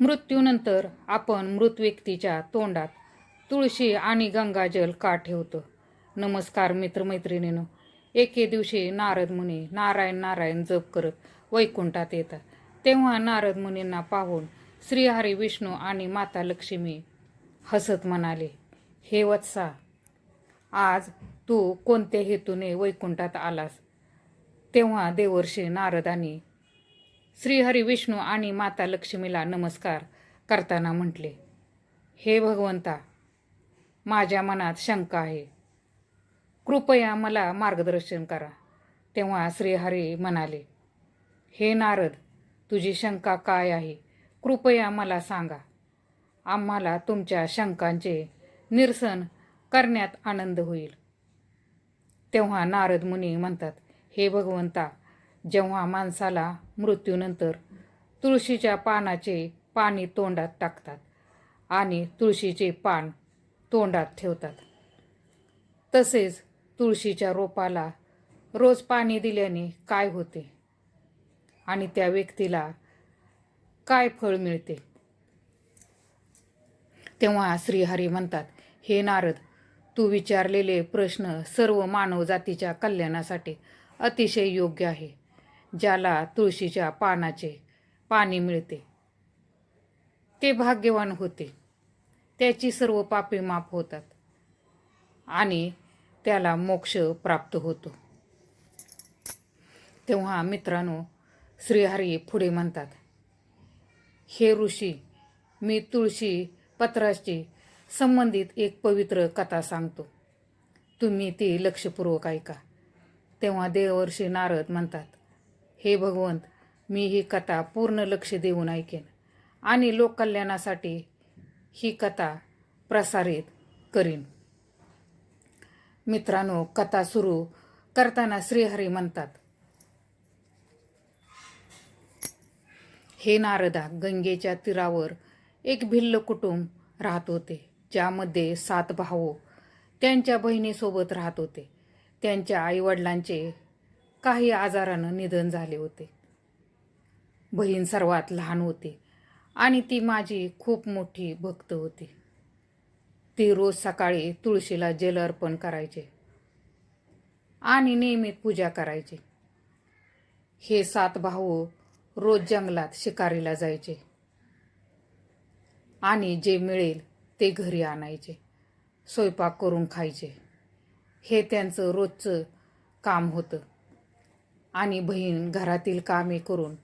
मृत्यूनंतर आपण मृत व्यक्तीच्या तोंडात तुळशी आणि गंगाजल का ठेवतो? नमस्कार मित्रमैत्रिणींनो. एके दिवशी नारद मुनी नारायण नारायण जप करत वैकुंठात येतात. तेव्हा नारद मुनींना पाहून श्रीहरी विष्णू आणि माता लक्ष्मी हसत म्हणाले, हे वत्सा, आज तू कोणत्या हेतूने वैकुंठात आलास? तेव्हा देवर्षी नारदांनी श्रीहरी विष्णू आणि माता लक्ष्मीला नमस्कार करताना म्हटले, हे भगवंता, माझ्या मनात शंका आहे, कृपया मला मार्गदर्शन करा. तेव्हा श्रीहरी म्हणाले, हे नारद, तुझी शंका काय आहे? कृपया मला सांगा. आम्हाला तुमच्या शंकांचे निरसन करण्यात आनंद होईल. तेव्हा नारद मुनी म्हणतात, हे भगवंता, जेव्हा माणसाला मृत्यूनंतर तुळशीच्या पानाचे पाणी तोंडात टाकतात आणि तुळशीचे पान तोंडात ठेवतात, तसेच तुळशीच्या रोपाला रोज पाणी दिल्याने काय होते आणि त्या व्यक्तीला काय फळ मिळते? तेव्हा श्रीहरी म्हणतात, हे नारद, तू विचारलेले प्रश्न सर्व मानवजातीच्या कल्याणासाठी अतिशय योग्य आहे. ज्याला तुळशीच्या पानाचे पाणी मिळते ते भाग्यवान होते. त्याची सर्व पापे माफ होतात आणि त्याला मोक्ष प्राप्त होतो. तेव्हा मित्रांनो, श्रीहरी पुढे म्हणतात, हे ऋषी, मी तुळशी पत्राशी संबंधित एक पवित्र कथा सांगतो. तुम्ही ती लक्षपूर्वक ऐका. तेव्हा देवर्षी नारद म्हणतात, हे भगवंत, मी ही कथा पूर्ण लक्ष देऊन ऐकेन आणि लोककल्याणासाठी ही कथा प्रसारित करीन. मित्रांनो, कथा सुरू करताना श्रीहरी म्हणतात, हे नारदा, गंगेच्या तीरावर एक भिल्ल कुटुंब राहत होते, ज्यामध्ये 7 भाऊ त्यांच्या बहिणीसोबत राहत होते. त्यांच्या आईवडिलांचे काही आजारानं निधन झाले होते. बहीण सर्वात लहान होती आणि ती माझी खूप मोठी भक्त होती. ती रोज सकाळी तुळशीला जल अर्पण करायचे आणि नियमित पूजा करायचे. हे 7 भाऊ रोज जंगलात शिकारीला जायचे आणि जे मिळेल ते घरी आणायचे, स्वयंपाक करून खायचे. हे त्यांचं रोजचं काम होतं. आणि बहीण घरातील कामे करून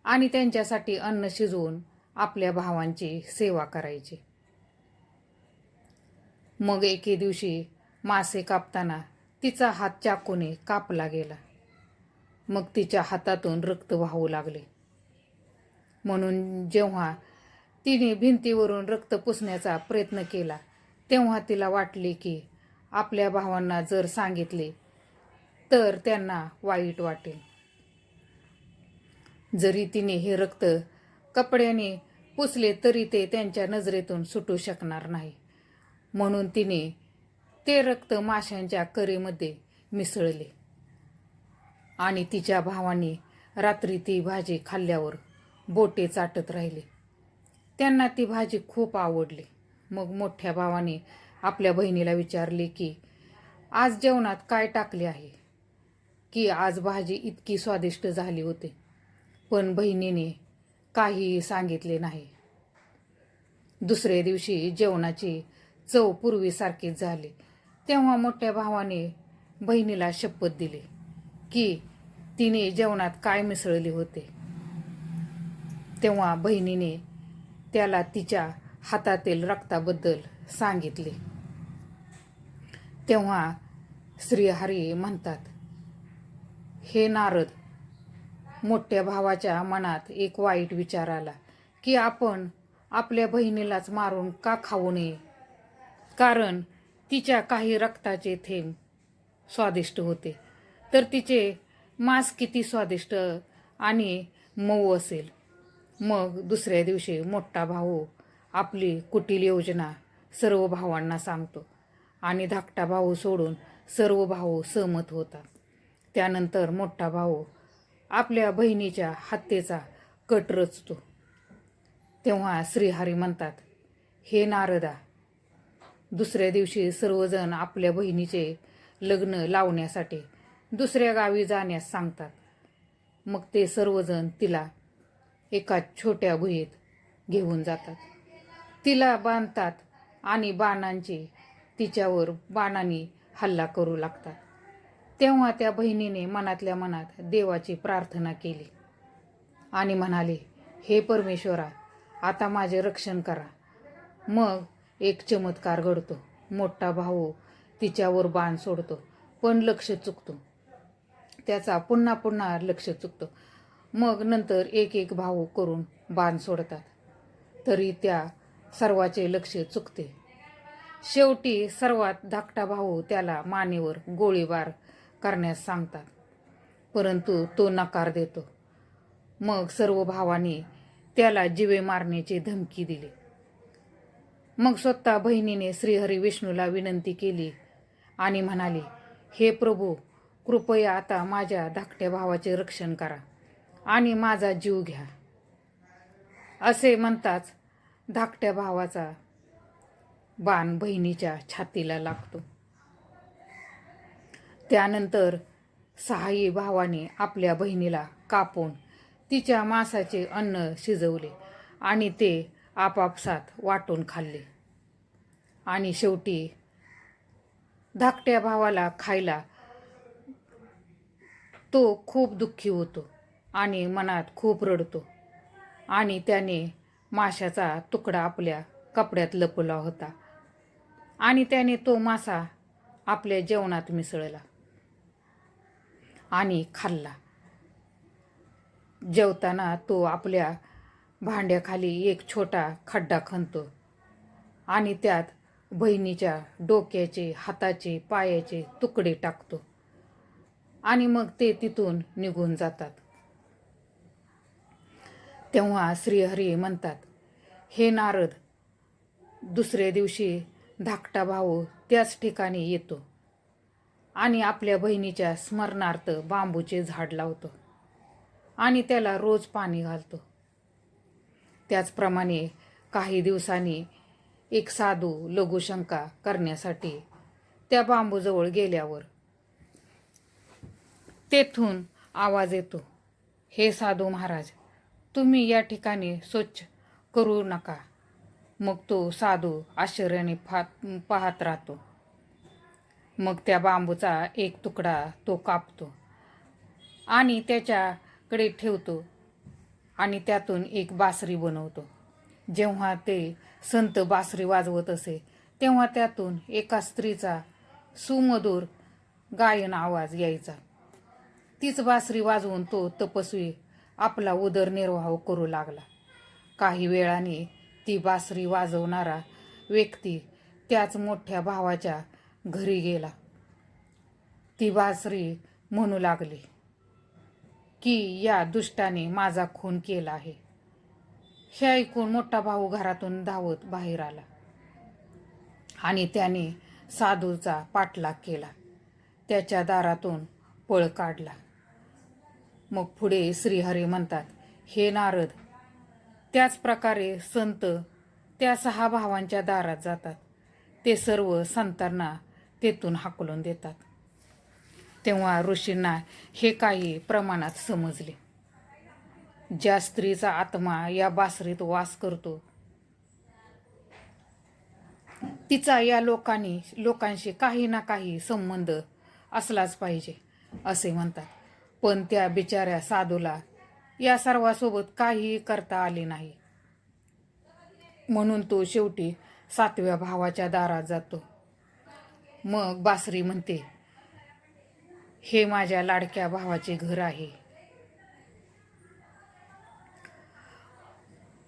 आणि त्यांच्यासाठी अन्न शिजवून आपल्या भावांची सेवा करायची. मग एके दिवशी मासे कापताना तिचा हात चाकूने कापला गेला. मग तिच्या हातातून रक्त वाहू लागले. म्हणून जेव्हा तिने भिंतीवरून रक्त पुसण्याचा प्रयत्न केला, तेव्हा तिला वाटले की आपल्या भावांना जर सांगितले तर त्यांना वाईट वाटेल. जरी तिने हे रक्त कपड्याने पुसले तरी ते त्यांच्या नजरेतून सुटू शकणार नाही. म्हणून तिने ते रक्त माशांच्या करीमध्ये मिसळले आणि तिच्या भावांनी रात्री ती भाजी खाल्ल्यावर बोटे चाटत राहिले. त्यांना ती भाजी खूप आवडली. मग मोठ्या भावाने आपल्या बहिणीला विचारले की आज जेवणात काय टाकले आहे, की आज भाजी इतकी स्वादिष्ट झाली होती. पण बहिणीने काहीही सांगितले नाही. दुसऱ्या दिवशी जेवणाची चव पूर्वीसारखीच झाली. तेव्हा मोठ्या भावाने बहिणीला शपथ दिली की तिने जेवणात काय मिसळले होते. तेव्हा बहिणीने त्याला तिच्या हातातील रक्ताबद्दल सांगितले. तेव्हा श्रीहरी म्हणतात, हे नारद, मोठ्या भावाच्या मनात एक वाईट विचार आला की आपण आपल्या बहिणीलाच मारून का खाऊ नये, कारण तिच्या काही रक्ताचे थेंब स्वादिष्ट होते, तर तिचे मांस किती स्वादिष्ट आणि मऊ असेल. मग दुसऱ्या दिवशी मोठा भाऊ आपली कुटील योजना सर्व भावांना सांगतो आणि धाकटा भाऊ सोडून सर्व भाऊ सहमत होतात. त्यानंतर मोठा भाऊ आपल्या बहिणीच्या हत्येचा कट रचतो तेव्हा श्रीहरी म्हणतात, हे नारदा, दुसऱ्या दिवशी सर्वजण आपल्या बहिणीचे लग्न लावण्यासाठी दुसऱ्या गावी जाण्यास सांगतात. मग ते सर्वजण तिला एका छोट्या गुहेत घेऊन जातात. तिला बांधतात आणि तिच्यावर बाणांनी हल्ला करू लागतात. तेव्हा त्या बहिणीने मनातल्या मनात देवाची प्रार्थना केली आणि म्हणाले, हे परमेश्वरा, आता माझे रक्षण करा. मग एक चमत्कार घडतो. मोठा भाऊ तिच्यावर बाण सोडतो, पण लक्ष चुकतो. त्याचा पुन्हा पुन्हा लक्ष चुकतो. मग नंतर एक एक भाऊ करून बाण सोडतात, तरी त्या सर्वाचे लक्ष चुकते. शेवटी सर्वात धाकटा भाऊ त्याला मानेवर गोळीबार करण्यास सांगतात, परंतु तो नकार देतो. मग सर्व भावांनी त्याला जीवे मारण्याची धमकी दिली. मग स्वतः बहिणीने श्रीहरी विष्णूला विनंती केली आणि म्हणाली, हे प्रभू, कृपया आता माझ्या धाकट्या भावाचे रक्षण करा आणि माझा जीव घ्या. असे म्हणताच धाकट्या भावाचा बाण बहिणीच्या छातीला लागतो. त्यानंतर सहाही भावाने आपल्या बहिणीला कापून तिच्या मांसाचे अन्न शिजवले आणि ते आपापसात वाटून खाल्ले. आणि शेवटी धाकट्या भावाला खायला तो खूप दुःखी होतो आणि मनात खूप रडतो आणि त्याने माशाचा तुकडा आपल्या कपड्यात लपवला होता आणि त्याने तो मासा आपल्या जेवणात मिसळला आणि खाल्ला. जेवताना तो आपल्या भांड्याखाली एक छोटा खड्डा खणतो आणि त्यात बहिणीच्या डोक्याचे, हाताचे, पायाचे तुकडे टाकतो आणि मग ते तिथून निघून जातात. तेव्हा श्रीहरी म्हणतात, हे नारद, दुसऱ्या दिवशी धाकटा भाऊ त्याच ठिकाणी येतो आणि आपल्या बहिणीच्या स्मरणार्थ बांबूचे झाड लावतो आणि त्याला रोज पाणी घालतो. त्याचप्रमाणे काही दिवसांनी एक साधू लघुशंका करण्यासाठी त्या बांबूजवळ गेल्यावर तेथून आवाज येतो, हे साधू महाराज, तुम्ही या ठिकाणी स्वच्छ करू नका. मग तो साधू आश्चर्याने पाहत राहतो. मग त्या बांबूचा एक तुकडा तो कापतो आणि त्याच्याकडे ठेवतो आणि त्यातून एक बासरी बनवतो. जेव्हा ते संत बासरी वाजवत असे तेव्हा त्यातून एका स्त्रीचा सुमधुर गायन आवाज यायचा. तीच बासरी वाजवून तो तपस्वी आपला उदरनिर्वाह करू लागला. काही वेळाने ती बासरी वाजवणारा व्यक्ती त्याच मोठ्या भावाच्या घरी गेला. ती बासरी म्हणू लागली की या दुष्टाने माझा खून केला आहे. हे ऐकून मोठा भाऊ घरातून धावत बाहेर आला आणि त्याने साधूचा पाठलाग केला, त्याच्या दारातून पळ काढला. मग पुढे श्रीहरी म्हणतात, हे नारद, त्याच प्रकारे संत त्या 6 भावांच्या दारात जातात. ते सर्व संतांना तेथून हाकलून देतात. तेव्हा ऋषींना हे काही प्रमाणात समजले. ज्या स्त्रीचा आत्मा या बासरीत वास करतो तिचा या लोकांशी काही ना काही संबंध असलाच पाहिजे असे म्हणतात. पण त्या बिचाऱ्या साधूला या सर्वांसोबत काहीही करता आले नाही. म्हणून तो शेवटी 7व्या भावाच्या दारात जातो. मग बासरी म्हणते, हे माझ्या लाडक्या भावाचे घर आहे.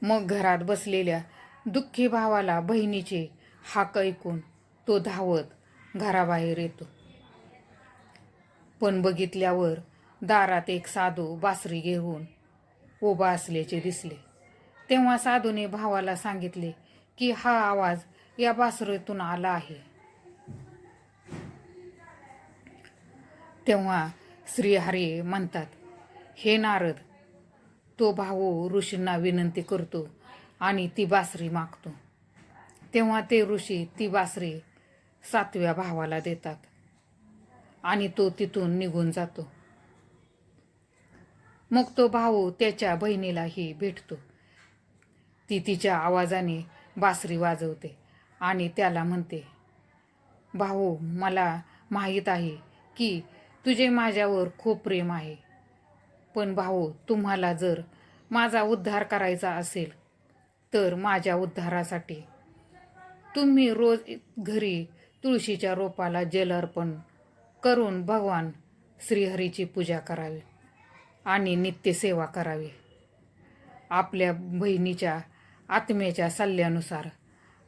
मग घरात बसलेल्या दुःखी भावाला बहिणीचे हाक ऐकून तो धावत घराबाहेर येतो. पण बघितल्यावर दारात एक साधू बासरी घेऊन उभा असल्याचे दिसले. तेव्हा साधूने भावाला सांगितले की हा आवाज या बासरीतून आला आहे. तेव्हा श्रीहरी म्हणतात, हे नारद, तो भाऊ ऋषींना विनंती करतो आणि ती बासरी मागतो. तेव्हा ते ऋषी ती बासरी 7व्या भावाला देतात आणि तो तिथून निघून जातो. मग तो भाऊ त्याच्या बहिणीलाही भेटतो. ती तिच्या आवाजाने बासरी वाजवते आणि त्याला म्हणते, भाऊ, मला माहीत आहे की तुझे माझ्यावर खूप प्रेम आहे, पण भाऊ, तुम्हाला जर माझा उद्धार करायचा असेल तर माझ्या उद्धारासाठी तुम्ही रोज घरी तुळशीच्या रोपाला जल अर्पण करून भगवान श्रीहरीची पूजा करावी आणि नित्यसेवा करावी. आपल्या बहिणीच्या आत्म्याच्या सल्ल्यानुसार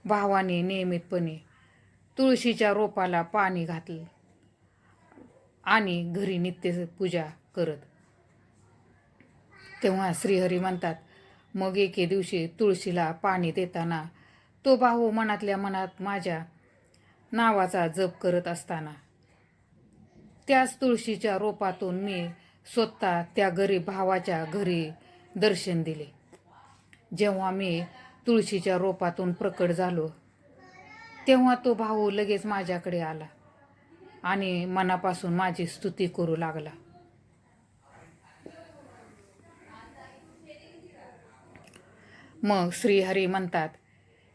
भावाने नियमितपणे तुळशीच्या रोपाला पाणी घातलं आणि घरी नित्य पूजा करत. तेव्हा श्रीहरी म्हणतात, मग एके दिवशी तुळशीला पाणी देताना तो भाऊ मनातल्या मनात माझ्या नावाचा जप करत असताना त्याच तुळशीच्या रोपातून मी स्वतः त्या गरीब भावाच्या घरी दर्शन दिले. जेव्हा मी तुळशीच्या रोपातून प्रकट झालो तेव्हा तो भाऊ लगेच माझ्याकडे आला आणि मनापासून माझी स्तुती करू लागला. मग श्रीहरी म्हणतात,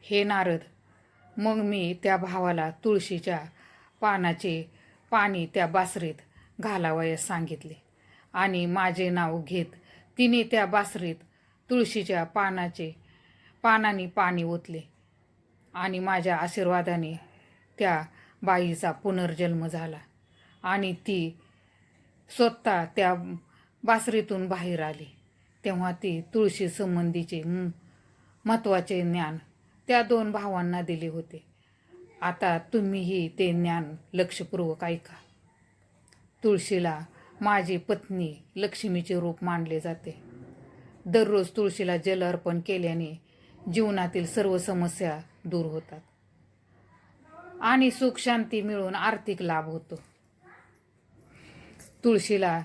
हे नारद, मग मी त्या भावाला तुळशीच्या पानाचे पाणी त्या बासरीत घालावयास सांगितले आणि माझे नाव घेत तिने त्या बासरीत तुळशीच्या पानाने पाणी ओतले आणि माझ्या आशीर्वादाने त्या बाईचा पुनर्जन्म झाला आणि ती स्वतः त्या बासरीतून बाहेर आली. तेव्हा ती तुळशी संबंधीचे महत्त्वाचे ज्ञान त्या 2 भावांना दिले होते. आता तुम्हीही ते ज्ञान लक्षपूर्वक ऐका. तुळशीला माझी पत्नी लक्ष्मीचे रूप मानले जाते. दररोज तुळशीला जल अर्पण केल्याने जीवनातील सर्व समस्या दूर होतात आणि सुख शांती मिळून आर्थिक लाभ होतो. तुळशीला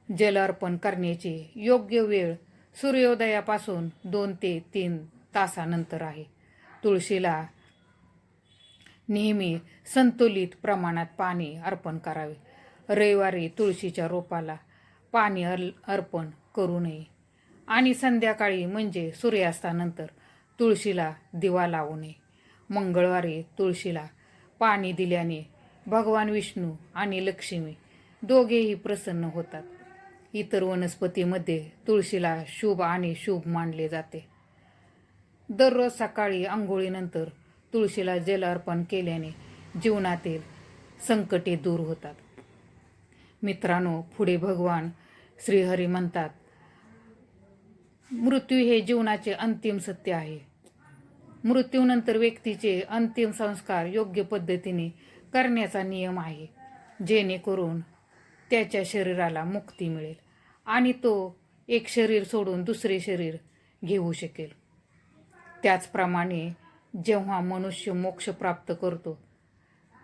जल अर्पण करण्याची योग्य वेळ सूर्योदयापासून 2 ते 3 तासानंतर आहे. तुळशीला नेहमी संतुलित प्रमाणात पाणी अर्पण करावे. रविवारी तुळशीच्या रोपाला पाणी अर्पण करू नये आणि संध्याकाळी म्हणजे सूर्यास्तानंतर तुळशीला दिवा लावू नये. मंगळवारी तुळशीला पाणी दिल्याने भगवान विष्णू आणि लक्ष्मी दोघेही प्रसन्न होतात. इतर वनस्पतीमध्ये तुळशीला शुभ आणि शुभ मानले जाते. दररोज सकाळी आंघोळीनंतर तुळशीला जल अर्पण केल्याने जीवनातील संकटे दूर होतात. मित्रांनो, पुढे भगवान श्रीहरी म्हणतात, मृत्यू हे जीवनाचे अंतिम सत्य आहे. मृत्यूनंतर व्यक्तीचे अंतिम संस्कार योग्य पद्धतीने करण्याचा नियम आहे, जेणेकरून त्याच्या शरीराला मुक्ती मिळेल आणि तो एक शरीर सोडून दुसरे शरीर घेऊ शकेल. त्याचप्रमाणे जेव्हा मनुष्य मोक्ष प्राप्त करतो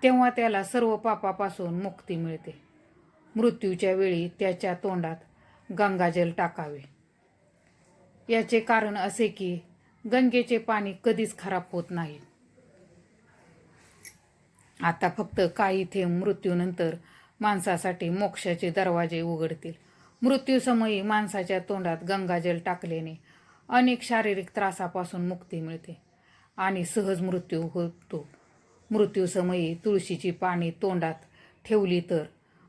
तेव्हा त्याला सर्व पापापासून मुक्ती मिळते. मृत्यूच्या वेळी त्याच्या तोंडात गंगाजल टाकावे. याचे कारण असे की गंगेचे पाणी कधीच खराब होत नाही. आता फक्त काही थेंब मृत्यूनंतर माणसासाठी मोक्षाचे दरवाजे उघडतील. मृत्यूसमयी माणसाच्या तोंडात गंगाजल टाकल्याने अनेक शारीरिक त्रासापासून मुक्ती मिळते आणि सहज मृत्यू होतो. मृत्यूसमयी तुळशीची पाने तोंडात ठेवली तर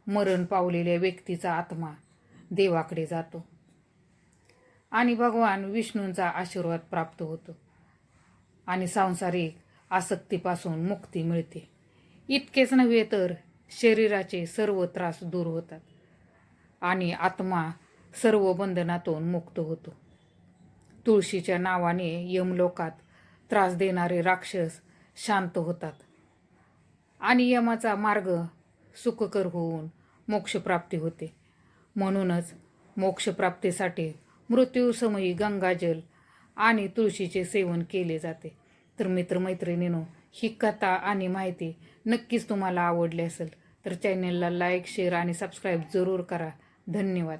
मरण पावलेल्या व्यक्तीचा आत्मा देवाकडे जातो आणि भगवान विष्णूंचा आशीर्वाद प्राप्त होतो आणि सांसारिक आसक्तीपासून मुक्ती मिळते. इतकेच नव्हे तर शरीराचे सर्व त्रास दूर होतात आणि आत्मा सर्व बंधनातून मुक्त होतो. तुळशीच्या नावाने यमलोकात त्रास देणारे राक्षस शांत होतात आणि यमाचा मार्ग सुखकर होऊन मोक्षप्राप्ती होते. म्हणूनच मोक्षप्राप्तीसाठी मृत्यूसमयी गंगाजल आणि तुळशीचे सेवन केले जाते. तर मित्रमैत्रिणींनो, ही कथा आणि माहिती नक्कीच तुम्हाला आवडली असेल तर चॅनेलला लाईक, शेअर आणि सबस्क्राईब जरूर करा. धन्यवाद.